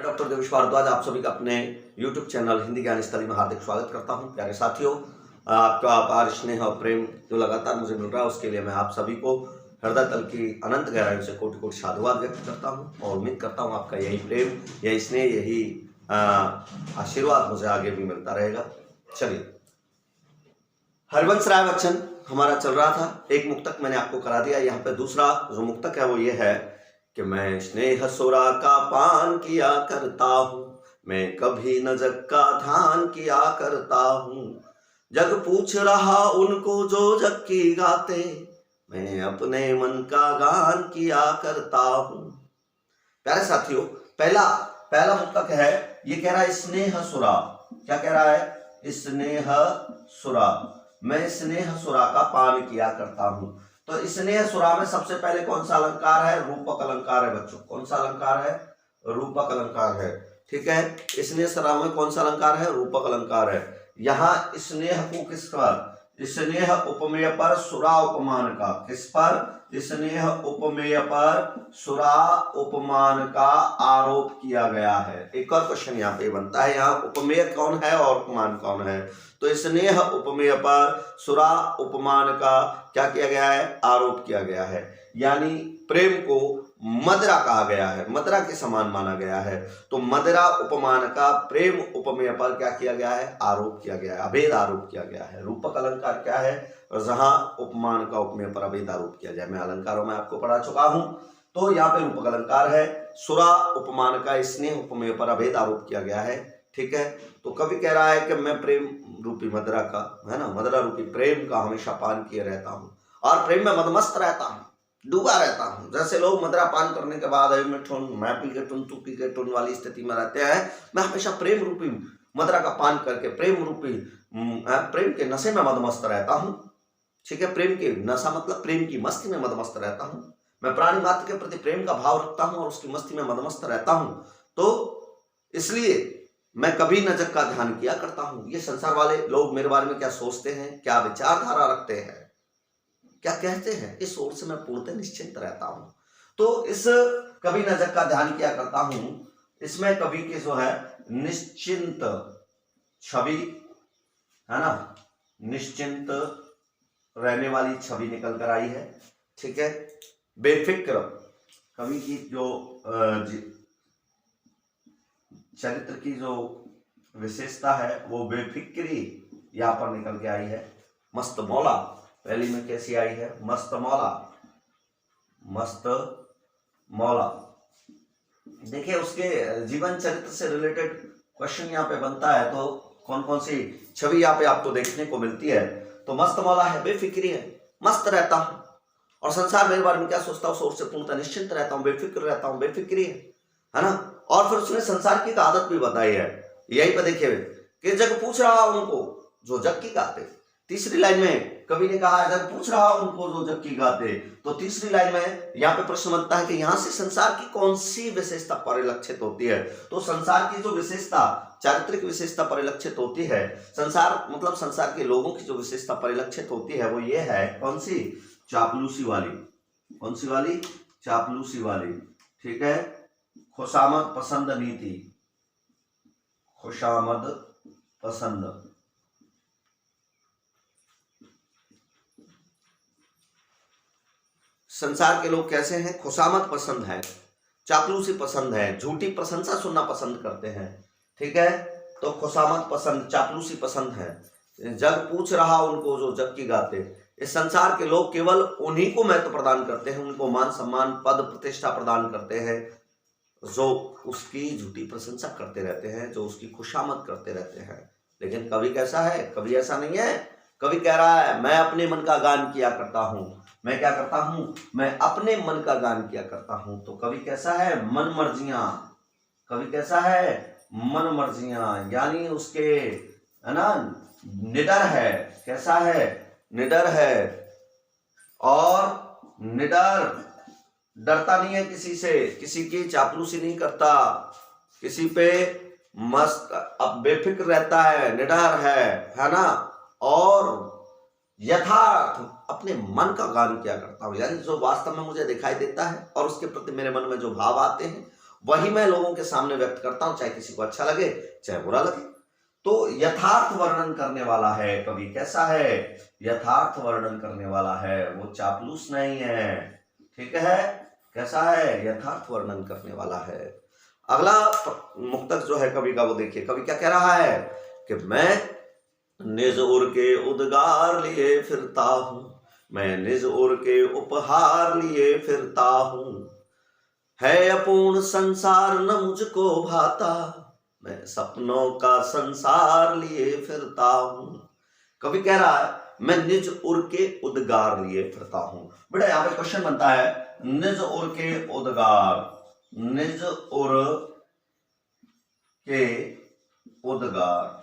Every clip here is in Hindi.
डॉक्टर देवेश भारद्वाज आप सभी का अपने YouTube चैनल हिंदी ज्ञान स्थली में हार्दिक स्वागत करता हूं। प्यारे साथियों, आपका अपार स्नेह और प्रेम जो लगातार मुझे मिल रहा है उसके लिए मैं आप सभी को हृदय तल की अनंत गहराइयों से कोटि कोटि साधुवाद व्यक्त करता हूं और उम्मीद करता हूं आपका यही प्रेम, यही स्नेह, यही आशीर्वाद मुझे आगे भी मिलता रहेगा। चलिए, हरिवंश राय बच्चन हमारा चल रहा था। एक मुक्तक मैंने आपको करा दिया। यहाँ पे दूसरा जो मुक्तक है वो ये है कि मैं स्नेह सुरा का पान किया करता हूँ, मैं कभी न जग का ध्यान किया करता हूँ। जग पूछ रहा उनको जो जग की गाते, मैं अपने मन का गान किया करता हूँ। प्यारे साथियों, पहला मुक्तक है, ये कह रहा है स्नेह सुरा। क्या कह रहा है? स्नेह सुरा। मैं स्नेह सुरा का पान किया करता हूँ। तो स्नेह सुरा में सबसे पहले कौन सा अलंकार है? रूपक अलंकार है बच्चों। कौन सा अलंकार है? रूपक अलंकार है। ठीक है, स्नेह सुरा में कौन सा अलंकार है? रूपक अलंकार है। यहाँ स्नेह को किस पर? स्नेह उपमेय पर सुरा उपमान का। किस पर? स्नेह उपमेय पर सुरा उपमान का आरोप किया गया है। एक और क्वेश्चन यहाँ पे बनता है, यहाँ उपमेय कौन है और उपमान कौन है? तो स्नेह उपमेय पर सुरा उपमान का क्या किया गया है? आरोप किया गया है। यानी प्रेम को मदिरा कहा गया है, मदिरा के समान माना गया है। तो मदिरा उपमान का प्रेम उपमेय पर क्या किया गया है? आरोप किया गया है, अभेद आरोप किया गया है। रूपक अलंकार क्या है? और जहां उपमान का उपमेय पर अभेद आरोप किया जाए। मैं अलंकारों में आपको पढ़ा चुका हूं। तो यहाँ पे रूपक अलंकार है, सुरा उपमान का स्नेह उपमेय पर अभेद आरोप किया गया है। ठीक है, तो कवि कह रहा है कि मैं प्रेम रूपी मदिरा का, है ना, मदिरा रूपी प्रेम का हमेशा पान किए रहता हूँ और प्रेम में मदमस्त रहता हूँ, डूबा रहता हूँ। जैसे लोग मदिरा पान करने के बाद मैं पी के टुन, तू पी के टुन वाली स्थिति में रहते हैं, मैं हमेशा प्रेम रूपी मदिरा का पान करके प्रेम रूपी प्रेम के नशे में मदमस्त रहता हूँ। ठीक है, प्रेम के नशा मतलब प्रेम की मस्ती में मदमस्त रहता हूँ। मैं प्राणी मात्र के प्रति प्रेम का भाव रखता हूँ और उसकी मस्ती में मदमस्त रहता हूँ। तो इसलिए मैं कभी न जग का ध्यान किया करता हूँ। ये संसार वाले लोग मेरे बारे में क्या सोचते हैं, क्या विचारधारा रखते हैं, क्या कहते हैं, इस ओर से मैं पूर्णतः निश्चिंत रहता हूं। तो इस कभी न जग का ध्यान किया करता हूं, इसमें कवि की जो है निश्चिंत छवि, है ना, निश्चिंत रहने वाली छवि निकल कर आई है। ठीक है, बेफिक्र कवि की जो चरित्र की जो विशेषता है वो बेफिक्री यहाँ पर निकल के आई है। मस्त मौला पहली में कैसी आई है? मस्त मौला, मस्त मौला। देखिए, उसके जीवन चरित्र से रिलेटेड क्वेश्चन यहाँ पे बनता है। तो कौन कौन सी छवि यहाँ पे आपको देखने को मिलती है? तो मस्त मौला है, बेफिक्री है, मस्त रहता हूँ और संसार मेरे बारे में क्या सोचता है उस ओर से पूर्णतः निश्चिंत रहता हूँ, बेफिक्र रहता हूँ, बेफिक्री है ना। और फिर उसने संसार की आदत भी बताई है। यही पे देखिए कि जग पूछ रहा उनको जो जग की गाते। तीसरी लाइन में कवि ने कहा जब पूछ रहा उनको जो जग की गाते। तो तीसरी लाइन में यहाँ पे प्रश्न बनता है कि यहाँ से संसार की कौन सी विशेषता परिलक्षित होती है? तो संसार की जो विशेषता, चारित्रिक विशेषता परिलक्षित होती है, संसार मतलब संसार के लोगों की जो विशेषता परिलक्षित होती है वो ये है, कौन सी? चापलूसी वाली। कौन सी वाली? चापलूसी वाली। ठीक है, खुशामद पसंद नीति, खुशामद पसंद। संसार के लोग कैसे हैं? खुशामद पसंद है, चापलूसी पसंद है, झूठी प्रशंसा सुनना पसंद करते हैं। ठीक है, तो खुशामद पसंद, चापलूसी पसंद है। जग पूछ रहा उनको जो जग की गाते। इस संसार के लोग केवल उन्हीं को महत्व प्रदान करते हैं, उनको मान सम्मान पद प्रतिष्ठा प्रदान करते हैं जो उसकी झूठी प्रशंसा करते रहते हैं, जो उसकी खुशामद करते रहते हैं। लेकिन कवि कैसा है? कवि ऐसा नहीं है। कवि कह रहा है मैं अपने मन का गान किया करता हूं। मैं क्या करता हूं? मैं अपने मन का गान किया करता हूं। तो कवि कैसा है? मन मर्जियां। कवि कैसा है? मन मर्जियां, यानी उसके, है ना, निडर है। कैसा है? निडर है। और निडर डरता नहीं है किसी से, किसी की चापलूसी नहीं करता, किसी पे मस्त अब बेफिक्र रहता है, निडर है ना। और यथार्थ अपने मन का गान किया करता हूँ, यानी जो वास्तव में मुझे दिखाई देता है और उसके प्रति मेरे मन में जो भाव आते हैं वही मैं लोगों के सामने व्यक्त करता हूं, चाहे किसी को अच्छा लगे चाहे बुरा लगे। तो यथार्थ वर्णन करने वाला है कवि, कैसा है? यथार्थ वर्णन करने वाला है, वो चापलूस नहीं है, ठीक है? कैसा है? यथार्थ वर्णन करने वाला है। अगला मुक्तक जो है कवि का, वो देखिए कवि क्या कह रहा है कि मैं निज उर के उद्गार लिए फिरता हूं, मैं निज उर के उपहार लिए फिरता हूं, है अपूर्ण संसार न मुझको भाता, मैं सपनों का संसार लिए फिरता हूं। कवि कह रहा है मैं निज उर के उद्गार लिए फिरता हूं। बेटा यहां पे क्वेश्चन बनता है, निज उर के उद्गार, निज उर के उद्गार,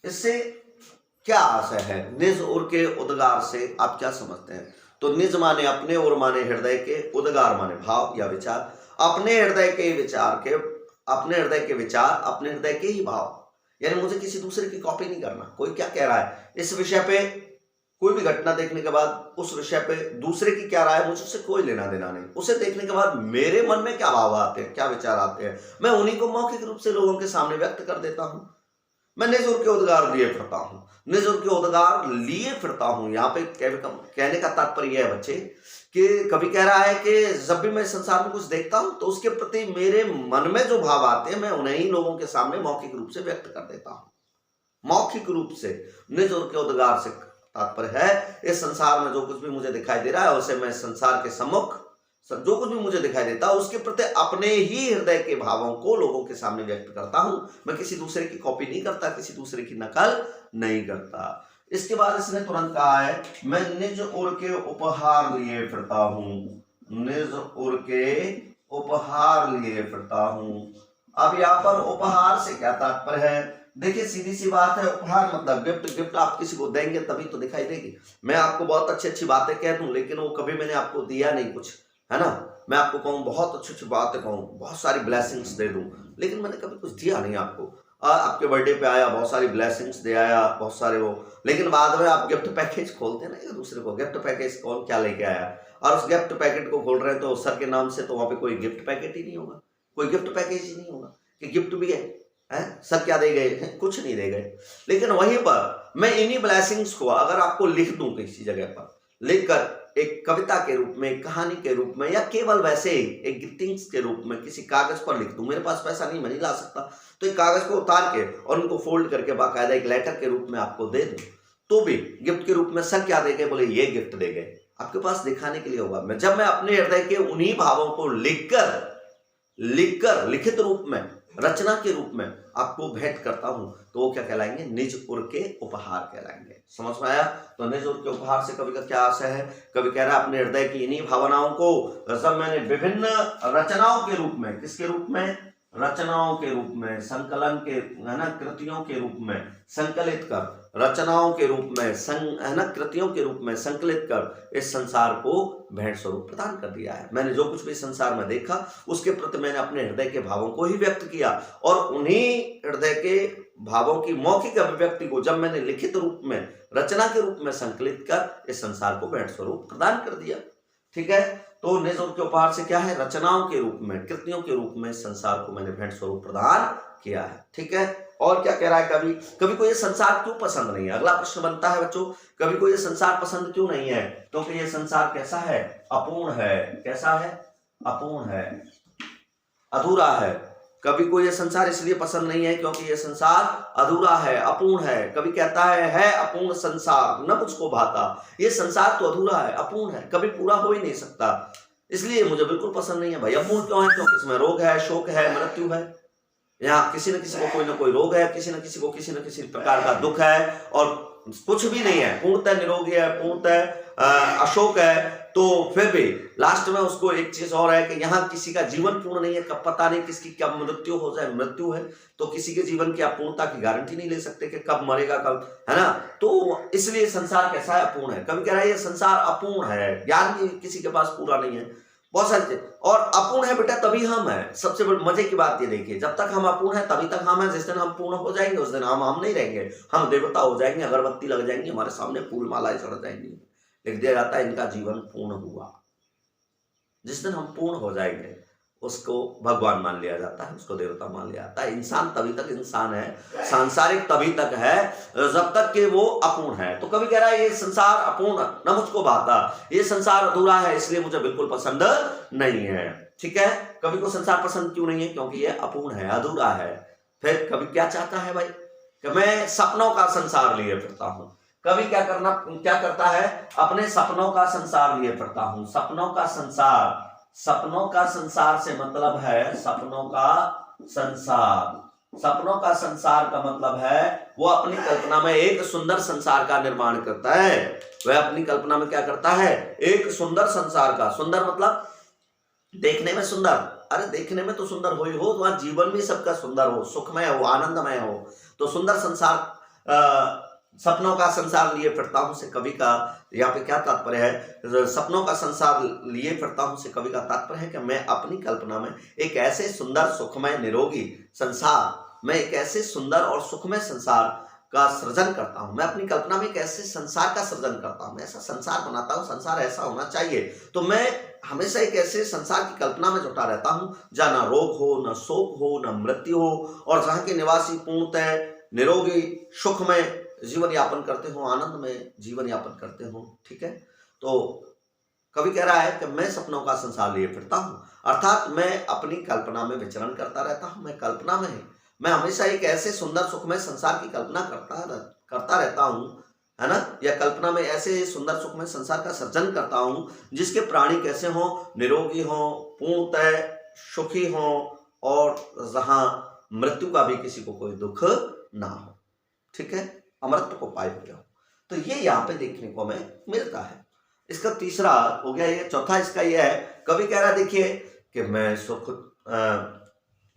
इससे क्या आशय है? निज उर के उद्गार से आप क्या समझते हैं? तो निज माने अपने, और माने हृदय के, उद्गार माने भाव या विचार। अपने हृदय के विचार के, अपने हृदय के विचार, अपने हृदय के ही भाव, यानी मुझे किसी दूसरे की कॉपी नहीं करना। कोई क्या कह रहा है इस विषय पे, कोई भी घटना देखने के बाद उस विषय पे दूसरे की क्या राय है मुझे उससे कोई लेना देना नहीं। उसे देखने के बाद मेरे मन में क्या भाव आते हैं, क्या विचार आते हैं, मैं उन्हीं को मौखिक रूप से लोगों के सामने व्यक्त कर देता हूं। मैं निज उर के उद्गार लिए फिरता हूं, निज उर के उद्गार लिए फिरता हूं। यहाँ पे कहने का तात्पर्य यह है बच्चे कि कभी कह रहा है कि जब भी मैं संसार में कुछ देखता हूं तो उसके प्रति मेरे मन में जो भाव आते हैं मैं उन्हें ही लोगों के सामने मौखिक रूप से व्यक्त कर देता हूं। मौखिक रूप से निज उर के उद्गार से तात्पर्य है इस संसार में जो कुछ भी मुझे दिखाई दे रहा है उसे मैं संसार के सम्मुख, जो कुछ भी मुझे दिखाई देता है उसके प्रति अपने ही हृदय के भावों को लोगों के सामने व्यक्त करता हूं। मैं किसी दूसरे की कॉपी नहीं करता, किसी दूसरे की नकल नहीं करता। इसके बाद इसने तुरंत कहा है मैं निज उर के उपहार लिए फिरता हूं, निज उर के उपहार लिए फिरता हूं। अब यहाँ पर उपहार से क्या तात्पर्य है? देखिए सीधी सी बात है, उपहार मतलब गिफ्ट। गिफ्ट आप किसी को देंगे तभी तो दिखाई देगी। मैं आपको बहुत अच्छी अच्छी बातें कह दूं लेकिन वो कभी मैंने आपको दिया नहीं कुछ, है ना? मैं आपको कहूँ बहुत अच्छी अच्छी बातें कहूँ, बहुत सारी ब्लेसिंग्स दे दूं, लेकिन मैंने कभी कुछ दिया नहीं आपको। आपके बर्थडे पे आया, बहुत सारी ब्लेसिंग्स दे आया, बहुत सारे वो, लेकिन बाद में आप गिफ्ट पैकेज खोलते ना एक दूसरे को, गिफ्ट पैकेज कौन क्या लेके आया, और उस गिफ्ट पैकेट को खोल रहे हैं तो सर के नाम से, तो वहां पे कोई गिफ्ट पैकेट ही नहीं होगा, कोई गिफ्ट पैकेज ही नहीं होगा कि गिफ्ट भी है। सर क्या दे गए? कुछ नहीं दे गए। लेकिन वहीं पर मैं इन्हीं ब्लेसिंग्स को अगर आपको लिख दूं किसी जगह पर, लिखकर एक कविता के रूप में, एक कहानी के रूप में, या केवल वैसे ही एक ग्रीटिंग्स के रूप में किसी कागज पर लिख दूं, मेरे पास पैसा नहीं, मैं नहीं ला सकता, तो एक कागज को उतार के और उनको फोल्ड करके बाकायदा एक लेटर के रूप में आपको दे दूं, तो भी गिफ्ट के रूप में सर क्या दे गए? बोले ये गिफ्ट दे गए, आपके पास दिखाने के लिए होगा। मैं जब मैं अपने हृदय के उन्हीं भावों को लिखकर लिखित रूप में, रचना के रूप में आपको भेंट करता हूं, तो वो क्या कहलाएंगे? निज उर के उपहार कहलाएंगे। समझ में आया? तो निज उर के उपहार से कवि का क्या आशय है? कवि कह रहा है अपने हृदय की इन्हीं भावनाओं को जब मैंने विभिन्न रचनाओं के रूप में, किसके रूप में? रचनाओं के रूप में, संकलन के, है ना, कृतियों के रूप में संकलित कर, रचनाओं के रूप में, है ना, कृतियों के रूप में संकलित कर इस संसार को भेंट स्वरूप प्रदान कर दिया है। मैंने जो कुछ भी संसार में देखा उसके प्रति मैंने अपने हृदय के भावों को ही व्यक्त किया, और उन्हीं हृदय के भावों की मौखिक अभिव्यक्ति को जब मैंने लिखित रूप में, रचना के रूप में संकलित कर इस संसार को भेंट स्वरूप प्रदान कर दिया। ठीक है? तो निज उर के उपहार से क्या है? रचनाओं के रूप में, कृतियों के रूप में संसार को मैंने भेंट स्वरूप प्रदान किया है। ठीक है? और क्या कह रहा है कवि? कवि को ये संसार क्यों पसंद नहीं है? अगला प्रश्न बनता है बच्चों, कवि को ये संसार पसंद क्यों नहीं है? क्योंकि ये संसार कैसा है? अपूर्ण है। कैसा है? अपूर्ण है, अधूरा है। कवि को ये संसार इसलिए पसंद नहीं है क्योंकि ये संसार अधूरा है, अपूर्ण है। कवि कहता है अपूर्ण संसार न मुझको भाता। ये संसार तो अधूरा है, अपूर्ण है, कभी पूरा हो ही नहीं सकता, इसलिए मुझे बिल्कुल पसंद नहीं है। भाई अपूर्ण क्यों है? क्योंकि इसमें रोग है, शोक है, मृत्यु है। यहाँ किसी न किसी को कोई ना कोई रोग है, किसी न किसी को किसी न किसी प्रकार का दुख है, और कुछ भी नहीं है, पूर्णतः निरोगी है, पूर्णतः अशोक है। तो फिर भी लास्ट में उसको एक चीज और है कि यहाँ किसी का जीवन पूर्ण नहीं है, कब पता नहीं किसकी कब मृत्यु हो जाए। मृत्यु है तो किसी के जीवन की अपूर्णता की गारंटी नहीं ले सकते कि कब मरेगा, कब, है ना। तो इसलिए संसार कैसा है? अपूर्ण है। कभी कह रहा है ये संसार अपूर्ण है, ज्ञान भी किसी के पास पूरा नहीं है, बहुत सारे। और अपूर्ण है बेटा तभी हम है। सबसे बड़ी मजे की बात ये देखिए, जब तक हम अपूर्ण है तभी तक हम है। जिस दिन हम पूर्ण हो जाएंगे उस दिन हम नहीं रहेंगे, हम देवता हो जाएंगे, अगरबत्ती लग जाएंगी हमारे सामने, फूल मालाएं चढ़ जाएंगी, लिख दिया जाता है इनका जीवन पूर्ण हुआ। जिस दिन हम पूर्ण हो जाएंगे उसको भगवान मान लिया जाता है, उसको देवता मान लिया जाता है। इंसान तभी तक इंसान है, सांसारिक तभी तक है जब तक कि वो अपूर्ण है। तो कभी कह रहा है ये संसार अपूर्ण न मुझको भाता, ये संसार अधूरा है इसलिए मुझे बिल्कुल पसंद नहीं है। ठीक है, कवि को संसार पसंद क्यों नहीं है? क्योंकि ये अपूर्ण है, अधूरा है। फिर कवि क्या चाहता है भाई कि मैं सपनों का संसार लिए फिरता हूं। कवि क्या करता है? अपने सपनों का संसार लिए फिरता हूं। सपनों का संसार, सपनों का संसार से मतलब है सपनों का संसार। सपनों का संसार का मतलब है वो अपनी कल्पना में एक सुंदर संसार का निर्माण करता है। वह अपनी कल्पना में क्या करता है? एक सुंदर संसार का। सुंदर मतलब देखने में सुंदर। अरे देखने में तो सुंदर हो ही हो, तो वहां जीवन भी सबका सुंदर हो, सुखमय हो, आनंदमय हो। तो सुंदर संसार, सपनों का संसार लिए फिरता हूं से कवि का यहाँ पे क्या तात्पर्य है? सपनों का संसार लिए फिरता हूं से कवि का तात्पर्य है कि मैं अपनी कल्पना में एक ऐसे सुंदर सुखमय निरोगी संसार, मैं एक ऐसे सुंदर और सुखमय संसार का सृजन करता हूं। मैं अपनी कल्पना में एक ऐसे संसार का सृजन करता हूं, ऐसा संसार बनाता हूं, संसार ऐसा होना चाहिए। तो मैं हमेशा एक ऐसे संसार की कल्पना में जुटा रहता हूं जहां ना रोग हो, ना शोक हो, ना मृत्यु हो, और जहां के निवासी पूर्णतः निरोगी सुखमय जीवन यापन करते हो, आनंद में जीवन यापन करते हो। ठीक है, तो कवि कह रहा है कि मैं सपनों का संसार लिए फिरता हूं, अर्थात मैं अपनी कल्पना में विचरण करता रहता हूं। मैं कल्पना में मैं हमेशा एक ऐसे सुंदर सुखमय संसार की कल्पना करता रहता हूं, है ना, या कल्पना में ऐसे सुंदर सुखमय संसार का सृजन करता हूं जिसके प्राणी कैसे हो? निरोगी हो, पूर्णतः सुखी हो, और जहां मृत्यु का भी किसी को कोई दुख ना हो। ठीक है, अमरत्व को पाए हुए हो। तो ये यहाँ पे देखने को हमें मिलता है। इसका तीसरा हो गया ये। चौथा इसका ये है, कवि कह रहा है देखिए कि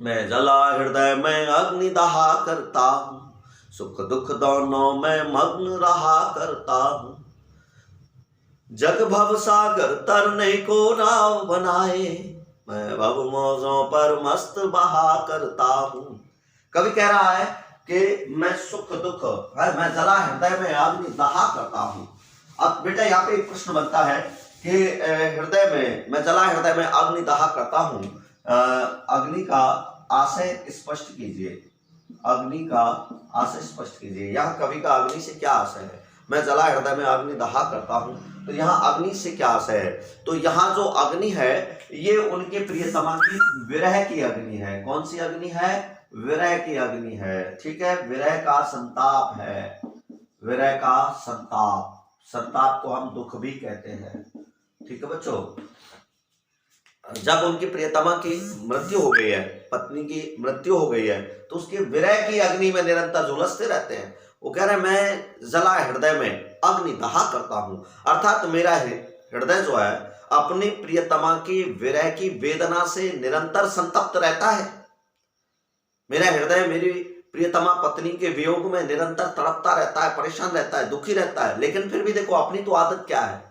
मैं जला हृदय में अग्नि दहा करता हूं, सुख दुख दोनों में मग्न रहा करता हूं। जग भव सागर तरने को नाव बनाए, मैं भव मौजों पर मस्त बहा करता हूं। कवि कह रहा है कि मैं सुख दुख है, मैं जला हृदय में अग्नि दहा करता हूं। अब बेटा यहाँ पे एक प्रश्न बनता है कि हृदय में मैं जला हृदय में अग्नि दहा करता हूं, अग्नि का आशय स्पष्ट कीजिए। अग्नि का आशय स्पष्ट कीजिए। यहाँ कवि का अग्नि से क्या आशय है? मैं जला हृदय में अग्नि दहा करता हूं, तो यहाँ अग्नि से क्या आशय है? तो यहाँ जो अग्नि है ये उनके प्रियतमा की विरह की अग्नि है। कौन सी अग्नि है? विरह की अग्नि है। ठीक है, विरह का संताप है। विरह का संताप, संताप को हम दुख भी कहते हैं। ठीक है बच्चों, जब उनकी प्रियतमा की मृत्यु हो गई है, पत्नी की मृत्यु हो गई है, तो उसके विरह की अग्नि में निरंतर झुलसते रहते हैं। वो कह रहे हैं मैं जला हृदय में अग्नि दहा करता हूं, अर्थात मेरा हृदय जो है अपनी प्रियतमा की विरह की वेदना से निरंतर संतप्त रहता है। मेरा हृदय मेरी प्रियतमा पत्नी के वियोग में निरंतर तड़पता रहता है, परेशान रहता है, दुखी रहता है। लेकिन फिर भी देखो अपनी तो आदत क्या है।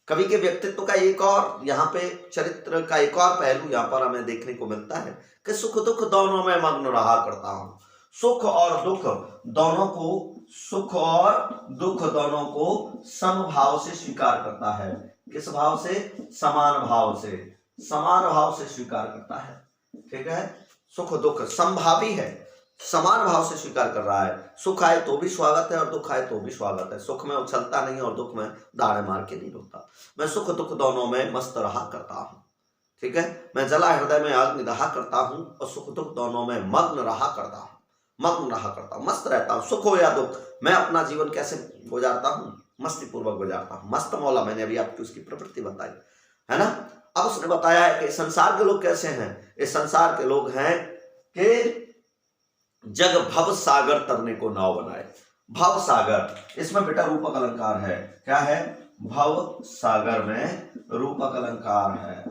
कवि के व्यक्तित्व का एक और यहाँ पे चरित्र का एक और पहलू यहाँ पर हमें देखने को मिलता है कि सुख दुख दोनों में मग्न रहा करता हूं। सुख और दुख दोनों को, सुख और दुख दोनों को समभाव से स्वीकार करता है। किस भाव से? समान भाव से, समान भाव से स्वीकार करता है। ठीक है, सुख दुख समभावी है, समान भाव से स्वीकार कर रहा है। सुख आए तो भी स्वागत है और दुख आए तो भी स्वागत है। सुख में उछलता नहीं और दुख में दाड़े मार के नहीं रोता। मैं सुख दुख दोनों में मस्त रहा करता हूं। ठीक है, मैं जला हृदय में अग्नि दहा करता हूं और सुख दुख दोनों में मग्न रहा करता हूं। मग्न रहा करता हूं, मस्त रहता हूं। सुख हो या दुख, मैं अपना जीवन कैसे गुजारता हूं? मस्ती पूर्वक गुजारता हूं। मस्त मौला, मैंने अभी आपकी उसकी प्रवृत्ति बताई है ना। अब उसने बताया है कि संसार के लोग कैसे हैं। इस संसार के लोग हैं कि जग भव सागर तरने को नाव बनाए। भव सागर, इसमें बेटा रूपक अलंकार है। क्या है? भव सागर में रूपक अलंकार है।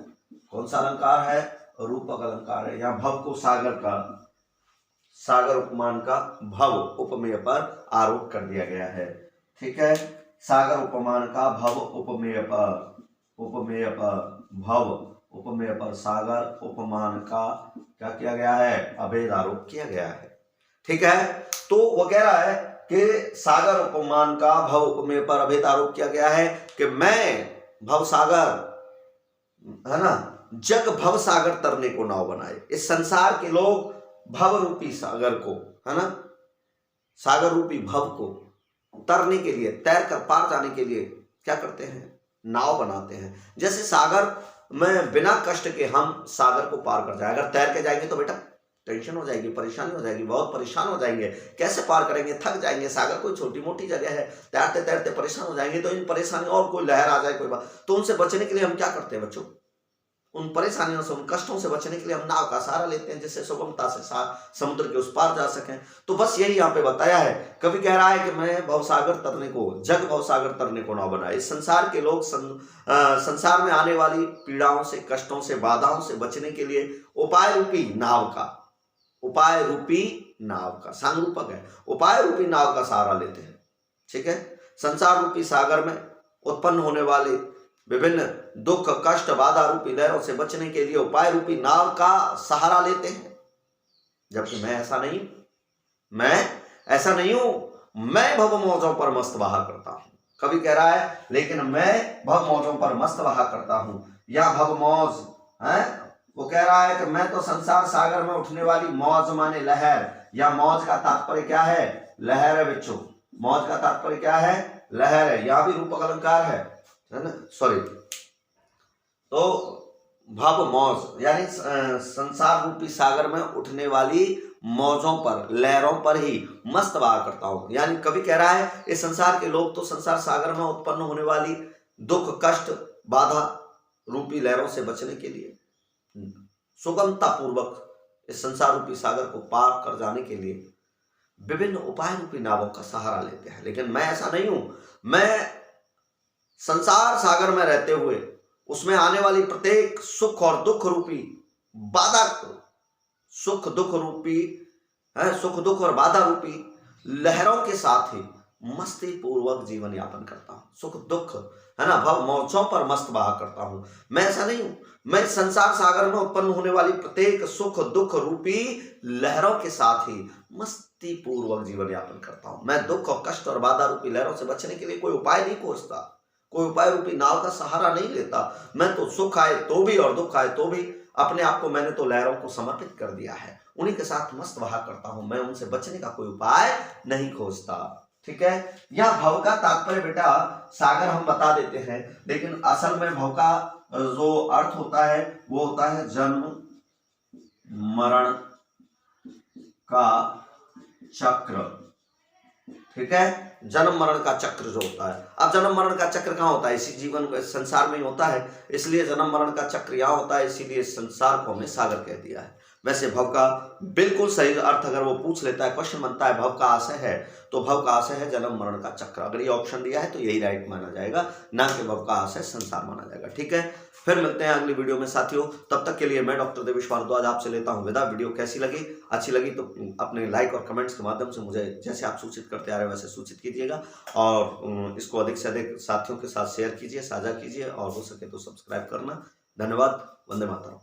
कौन सा अलंकार है? रूपक अलंकार है। यहाँ भव को सागर का, सागर उपमान का भव उपमेय पर आरोप कर दिया गया है। ठीक है, सागर उपमान का भव उपमेय पर, उपमेय पर भव उपमेय पर सागर उपमान का क्या किया गया है? अभेद आरोप किया गया है। ठीक है, तो वो कह रहा है कि सागर उपमान का भव उपमेय पर अभेद आरोप किया गया है कि मैं भव सागर है ना, जग भव सागर तरने को नाव बनाए। इस संसार के लोग भव रूपी सागर को, है ना, सागर रूपी भव को तरने के लिए, तैर कर पार जाने के लिए क्या करते हैं, नाव बनाते हैं। जैसे सागर में बिना कष्ट के हम सागर को पार कर जाए। अगर तैर के जाएंगे तो बेटा टेंशन हो जाएगी, परेशानी हो जाएगी, बहुत परेशान हो जाएंगे, कैसे पार करेंगे, थक जाएंगे। सागर कोई छोटी मोटी जगह है, तैरते तैरते परेशान हो जाएंगे। तो इन परेशानी और कोई लहर आ जाए, कोई बात, तो उनसे बचने के लिए हम क्या करते हैं बच्चों, उन परेशानियों से, उन कष्टों से बचने के लिए हम नाव का सहारा लेते हैं, जिससे सुगमता से समुद्र के उस पार जा सकें। तो बस यही यहाँ पे बताया है। कवि कह रहा है कि मैं भवसागर तरने को, जग भवसागर तरने को नाव बनाए। इस संसार के लोग संसार में आने वाली पीड़ाओं से, कष्टों से, बाधाओं से बचने के लिए उपाय रूपी नाव का, उपाय रूपी नाव का, सांगरूपक है, उपाय रूपी नाव का सहारा लेते हैं। ठीक है, संसार रूपी सागर में उत्पन्न होने वाले विभिन्न दुख, कष्ट, बाधा रूपी लहरों से बचने के लिए उपाय रूपी नाव का सहारा लेते हैं। जबकि मैं ऐसा नहीं, मैं ऐसा नहीं हूं। मैं भव मौजों पर मस्त बहा करता हूं। कवि कह रहा है लेकिन मैं भव मौजों पर मस्त बहा करता हूं, या भव मौज है। वो कह रहा है कि मैं तो संसार सागर में उठने वाली मौज माने लहर, या मौज का तात्पर्य क्या है, लहर है बच्चों। मौज का तात्पर्य क्या है, लहर है। यहां भी रूपक अलंकार है ना, सॉरी। तो भव मौज यानी संसार रूपी सागर में उठने वाली मौजों पर, लहरों पर ही मस्त बहा करता हूं। यानी कवि कह रहा है इस संसार के लोग तो संसार सागर में उत्पन्न होने वाली दुख, कष्ट, बाधा रूपी लहरों से बचने के लिए सुगमता पूर्वक इस संसार रूपी सागर को पार कर जाने के लिए विभिन्न उपाय रूपी नावों का सहारा लेते हैं। लेकिन मैं ऐसा नहीं हूं। मैं संसार सागर में रहते हुए उसमें आने वाली प्रत्येक सुख और दुख रूपी बाधा, सुख दुख रूपी है, सुख दुख और बाधा रूपी लहरों के साथ ही मस्ती पूर्वक जीवन यापन करता हूं। सुख दुख है ना, भव मौजों पर मस्त बहा करता हूं। मैं ऐसा नहीं हूं। मैं संसार सागर में उत्पन्न होने वाली प्रत्येक सुख दुख रूपी लहरों के साथ ही मस्ती पूर्वक जीवन यापन करता हूं। मैं दुख और कष्ट और बाधा रूपी लहरों से बचने के लिए कोई उपाय नहीं खोजता, कोई उपाय रूपी नाव का सहारा नहीं लेता। मैं तो सुख आए तो भी और दुख आए तो भी अपने आप को मैंने तो लहरों को समर्पित कर दिया है, उन्हीं के साथ मस्त बहा करता हूं। मैं उनसे बचने का कोई उपाय नहीं खोजता। ठीक है, यह भव का तात्पर्य बेटा सागर हम बता देते हैं, लेकिन असल में भव का जो अर्थ होता है वो होता है जन्म मरण का चक्र। ठीक है, जन्म मरण का चक्र जो होता है। अब जन्म मरण का चक्र कहाँ होता है, इसी जीवन संसार में ही होता है, इसलिए जन्म मरण का चक्र यहाँ होता है, इसीलिए संसार को हमने सागर कह दिया है। वैसे भव का बिल्कुल सही अर्थ अगर वो पूछ लेता है, क्वेश्चन बनता है भव का आशय है, तो भव का आशय है जन्म मरण का चक्र। अगर ये ऑप्शन दिया है तो यही राइट माना जाएगा, ना कि भव का आशय संसार माना जाएगा। ठीक है, फिर मिलते हैं अगली वीडियो में साथियों। तब तक के लिए मैं डॉक्टर देवेश भारद्वाज आपसे लेता हूं विदा। वीडियो कैसी लगी, अच्छी लगी तो अपने लाइक और कमेंट्स के माध्यम से मुझे जैसे आप सूचित करते आ रहे हैं वैसे सूचित कीजिएगा, और इसको अधिक से अधिक साथियों के साथ शेयर कीजिए, साझा कीजिए, और हो सके तो सब्सक्राइब करना। धन्यवाद। वंदे मातरम।